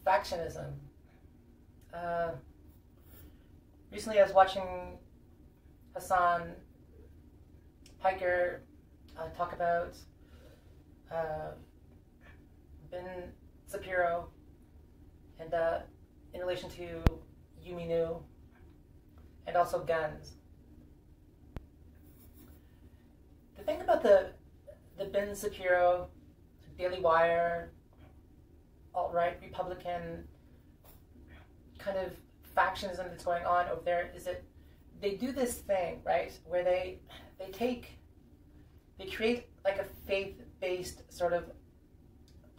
Factionism. Recently I was watching Hassan Piker talk about Ben Shapiro and in relation to Yumi Nu and also guns. The thing about the Ben Shapiro, Daily Wire, alt-right, Republican kind of factionism that's going on over there is that they do this thing, right, where they create like a faith-based sort of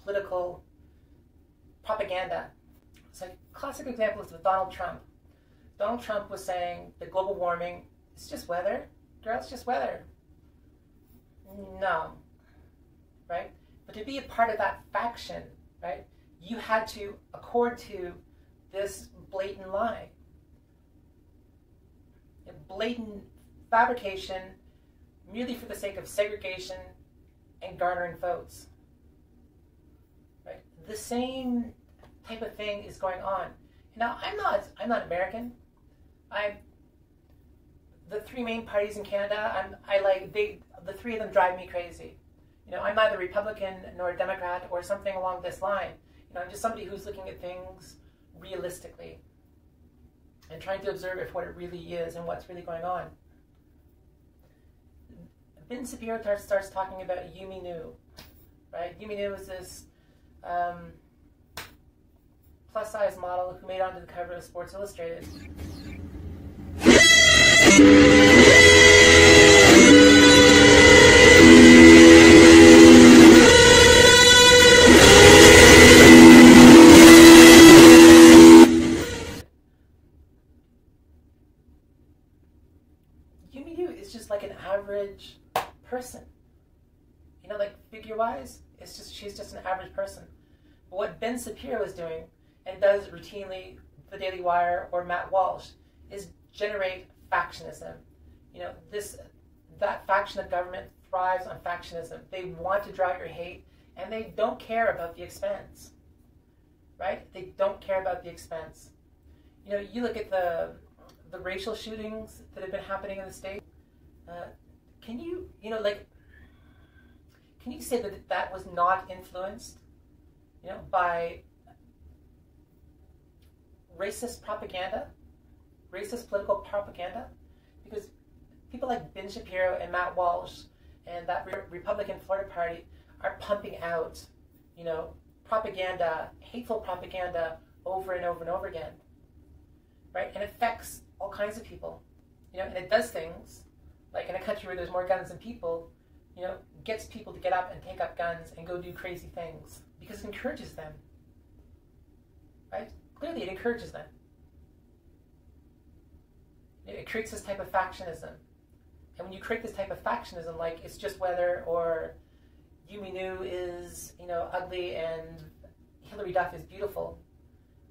political propaganda. So a classic example is with Donald Trump. Donald Trump was saying that global warming is just weather. Girl, it's just weather. No, right? But to be a part of that faction, right, you had to accord to this blatant lie. A blatant fabrication merely for the sake of segregation and garnering votes. Right? The same type of thing is going on. Now, I'm not American. The three main parties in Canada, the three of them drive me crazy. You know, I'm neither Republican nor a Democrat or something along this line. You know, I'm just somebody who's looking at things realistically and trying to observe if what it really is and what's really going on. Ben Shapiro starts talking about Yumi Nu, right? Yumi Nu is this plus-size model who made it onto the cover of Sports Illustrated. Yumi Nu is just like an average person. You know, like figure-wise, she's just an average person. But what Ben Shapiro is doing, and does routinely, the Daily Wire or Matt Walsh, is generate factionism. You know, that faction of government thrives on factionism. They want to draw your hate, and they don't care about the expense. Right? They don't care about the expense. You know, you look at the racial shootings that have been happening in the state. Can you say that that was not influenced, you know, by racist propaganda, racist political propaganda? Because people like Ben Shapiro and Matt Walsh and that Republican Florida Party are pumping out, you know, propaganda, hateful propaganda over and over and over again, right? And it affects all kinds of people, you know, and it does things, like in a country where there's more guns than people, you know, gets people to get up and take up guns and go do crazy things because it encourages them, right? Clearly it encourages them. It creates this type of factionism. And when you create this type of factionism, like it's just weather, or Yumi Nu is, you know, ugly and Hillary Duff is beautiful,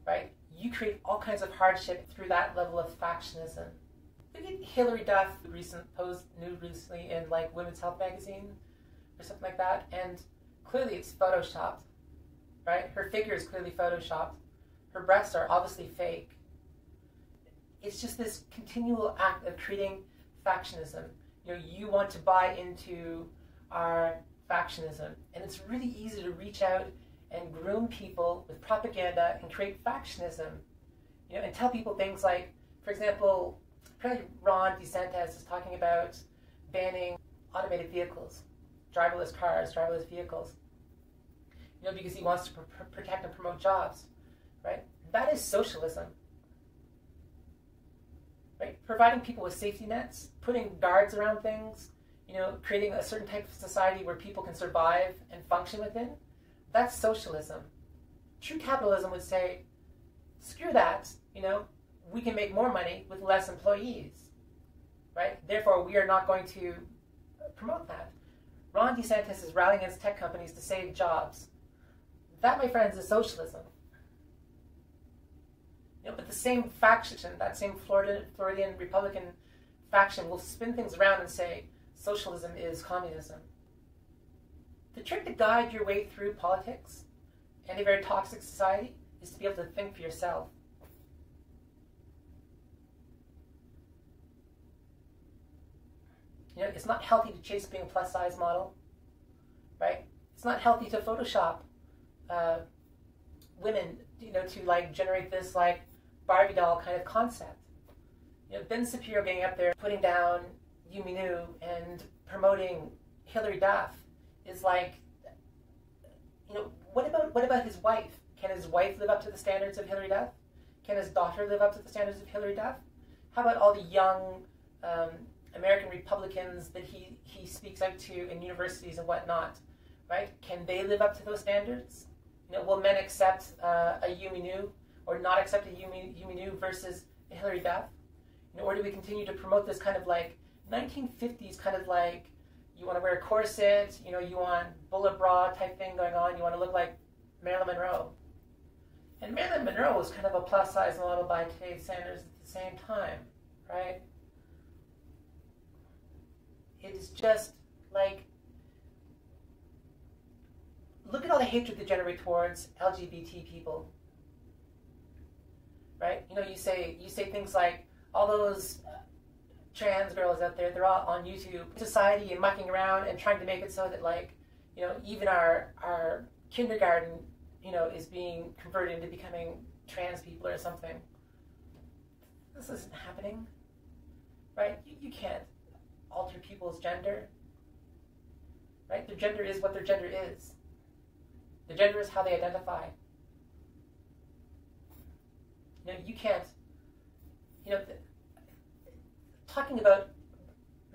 right? You create all kinds of hardship through that level of factionism. Look at Hillary Duff, recent post new recently in like Women's Health magazine or something like that, and clearly it's photoshopped, right? Her figure is clearly photoshopped. Her breasts are obviously fake. It's just this continual act of creating factionism. You know, you want to buy into our factionism, and it's really easy to reach out and groom people with propaganda and create factionism, you know, and tell people things like, for example, apparently Ron DeSantis is talking about banning automated vehicles, driverless cars, driverless vehicles, you know, because he wants to protect and promote jobs, right? That is socialism, right? Providing people with safety nets, putting guards around things, you know, creating a certain type of society where people can survive and function within. That's socialism. True capitalism would say, screw that, you know, we can make more money with less employees, right? Therefore, we are not going to promote that. Ron DeSantis is rallying against tech companies to save jobs. That, my friends, is socialism. You know, but the same faction, that same Floridian Republican faction will spin things around and say, socialism is communism. The trick to guide your way through politics and a very toxic society is to be able to think for yourself. You know, it's not healthy to chase being a plus size model, right? It's not healthy to Photoshop women, you know, to like generate this like Barbie doll kind of concept. You know, Ben Shapiro getting up there, putting down Yumi Nu and promoting Hilary Duff is like, you know, what about his wife? Can his wife live up to the standards of Hilary Duff? Can his daughter live up to the standards of Hilary Duff? How about all the young American Republicans that he speaks out to in universities and whatnot, right? Can they live up to those standards? You know, will men accept a Yumi Nu or not accept a Yumi Nu versus a Hilary Duff? You know, or do we continue to promote this kind of like 1950s kind of like, you want to wear a corset, you know, you want bullet bra type thing going on, you want to look like Marilyn Monroe. And Marilyn Monroe was kind of a plus size model by today's standards at the same time, right? It is just like, look at all the hatred they generate towards LGBT people, right? You know, you say things like, all those trans girls out there, they're all on YouTube society and mucking around and trying to make it so that, like, you know, even our kindergarten, you know, is being converted into becoming trans people or something. This isn't happening, right? You can't alter people's gender, right? Their gender is what their gender is. Their gender is how they identify. You know, you can't, you know, talking about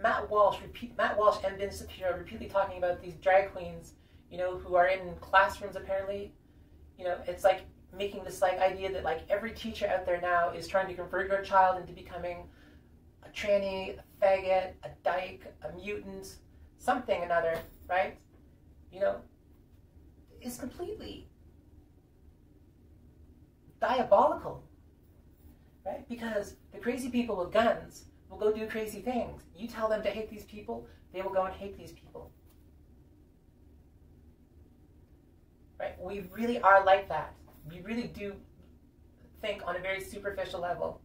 Matt Walsh and Ben Shapiro repeatedly talking about these drag queens, you know, who are in classrooms apparently. You know, it's like making this like idea that like every teacher out there now is trying to convert your child into becoming a tranny, a faggot, a dyke, a mutant, something or another, right? You know, is completely diabolical, right? Because the crazy people with guns will go do crazy things. You tell them to hate these people, they will go and hate these people. Right? We really are like that. We really do think on a very superficial level.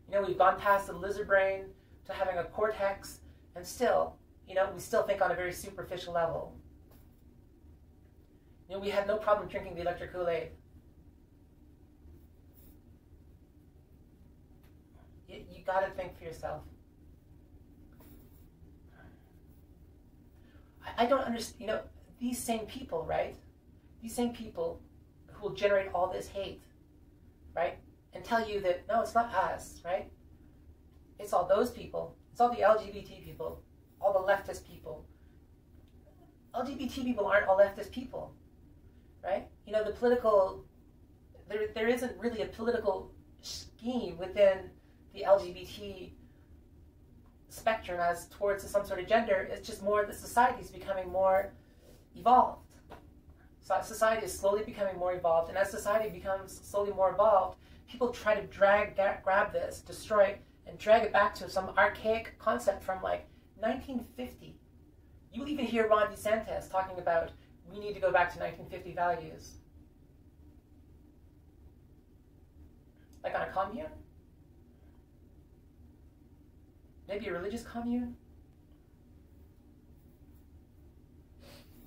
You know, we've gone past the lizard brain to having a cortex, and still, you know, we still think on a very superficial level. You know, we have no problem drinking the electric Kool-Aid. You got to think for yourself. I don't understand, you know, these same people, right? These same people who will generate all this hate, right? And tell you that, no, it's not us, right? It's all those people. It's all the LGBT people, all the leftist people. LGBT people aren't all leftist people, right? You know, the political, there isn't really a political scheme within the LGBT spectrum as towards some sort of gender. It's just more that society is becoming more evolved. So society is slowly becoming more evolved, and as society becomes slowly more evolved, people try to grab this, destroy it, and drag it back to some archaic concept from like 1950. You even hear Ron DeSantis talking about, we need to go back to 1950 values. Like on a commune? Maybe a religious commune?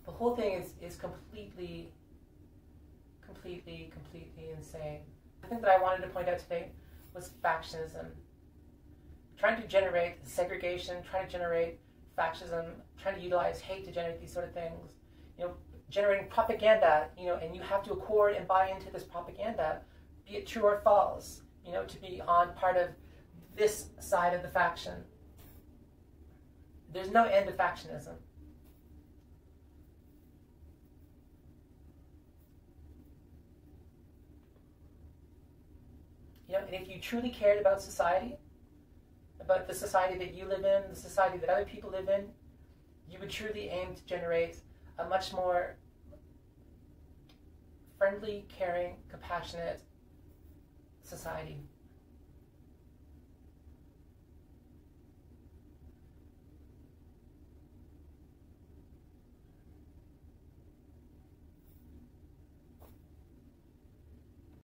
The whole thing is completely insane. The thing that I wanted to point out today was factionism. Trying to generate segregation, trying to generate fascism, trying to utilize hate to generate these sort of things. You know, generating propaganda, you know, and you have to accord and buy into this propaganda, be it true or false, you know, to be on part of this side of the faction. There's no end to factionism. You know, and if you truly cared about society, about the society that you live in, the society that other people live in, you would truly aim to generate a much more friendly, caring, compassionate society.